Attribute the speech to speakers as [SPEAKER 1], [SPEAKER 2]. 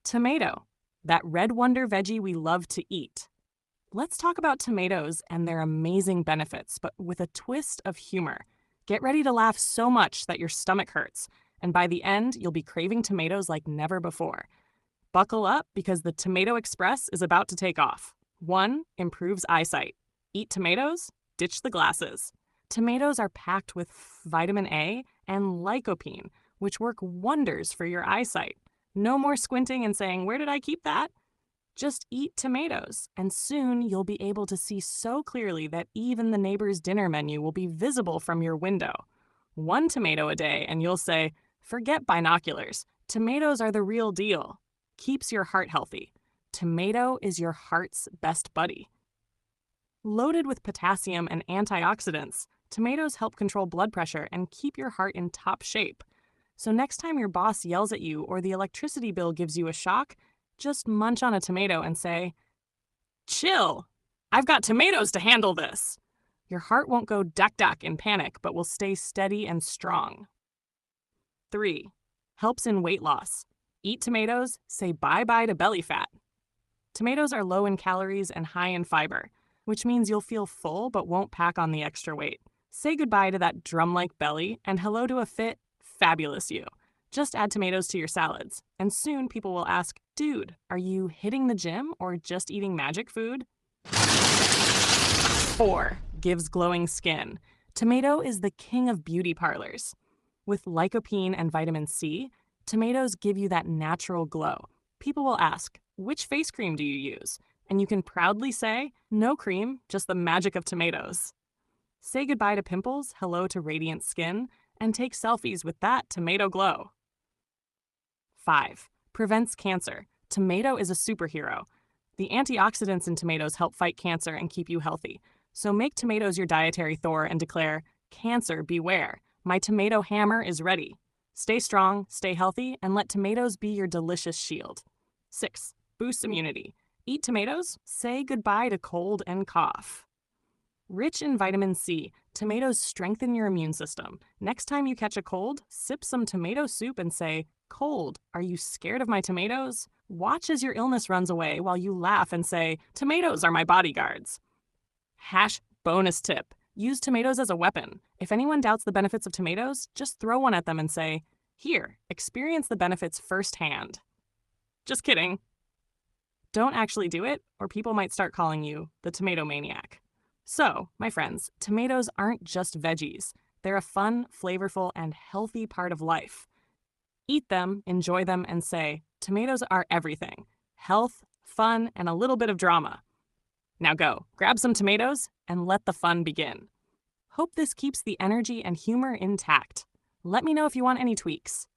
[SPEAKER 1] Tomato, that red wonder veggie we love to eat. Let's talk about tomatoes and their amazing benefits, but with a twist of humor. Get ready to laugh so much that your stomach hurts, and by the end, you'll be craving tomatoes like never before. Buckle up because the Tomato Express is about to take off. 1. Improves eyesight. Eat tomatoes, ditch the glasses. Tomatoes are packed with vitamin A and lycopene, which work wonders for your eyesight. No more squinting and saying, "Where did I keep that?" Just eat tomatoes, and soon you'll be able to see so clearly that even the neighbor's dinner menu will be visible from your window. 1 tomato a day, and you'll say, "Forget binoculars. Tomatoes are the real deal." Keeps your heart healthy. Tomato is your heart's best buddy. Loaded with potassium and antioxidants, tomatoes help control blood pressure and keep your heart in top shape. So next time your boss yells at you or the electricity bill gives you a shock, just munch on a tomato and say, "Chill, I've got tomatoes to handle this." Your heart won't go duck in panic, but will stay steady and strong. 3. Helps in weight loss. Eat tomatoes, say bye-bye to belly fat. Tomatoes are low in calories and high in fiber, which means you'll feel full but won't pack on the extra weight. Say goodbye to that drum-like belly and hello to a fit, fabulous you. Just add tomatoes to your salads, and soon people will ask, "Dude, are you hitting the gym or just eating magic food?" 4. Gives glowing skin. Tomato is the king of beauty parlors. With lycopene and vitamin C, tomatoes give you that natural glow. People will ask, "Which face cream do you use?" And you can proudly say, "No cream, just the magic of tomatoes." Say goodbye to pimples, hello to radiant skin, and take selfies with that tomato glow. 5. Prevents cancer. Tomato is a superhero. The antioxidants in tomatoes help fight cancer and keep you healthy. So make tomatoes your dietary Thor and declare, "Cancer, beware. My tomato hammer is ready." Stay strong, stay healthy, and let tomatoes be your delicious shield. 6. Boosts immunity. Eat tomatoes, say goodbye to cold and cough. Rich in vitamin C, tomatoes strengthen your immune system. Next time you catch a cold, sip some tomato soup and say, "Cold, are you scared of my tomatoes?" Watch as your illness runs away while you laugh and say, "Tomatoes are my bodyguards." Bonus tip. Use tomatoes as a weapon. If anyone doubts the benefits of tomatoes, just throw one at them and say, "Here, experience the benefits firsthand." Just kidding. Don't actually do it, or people might start calling you the tomato maniac. So, my friends, tomatoes aren't just veggies. They're a fun, flavorful, and healthy part of life. Eat them, enjoy them, and say, tomatoes are everything. Health, fun, and a little bit of drama. Now go, grab some tomatoes, and let the fun begin. Hope this keeps the energy and humor intact. Let me know if you want any tweaks.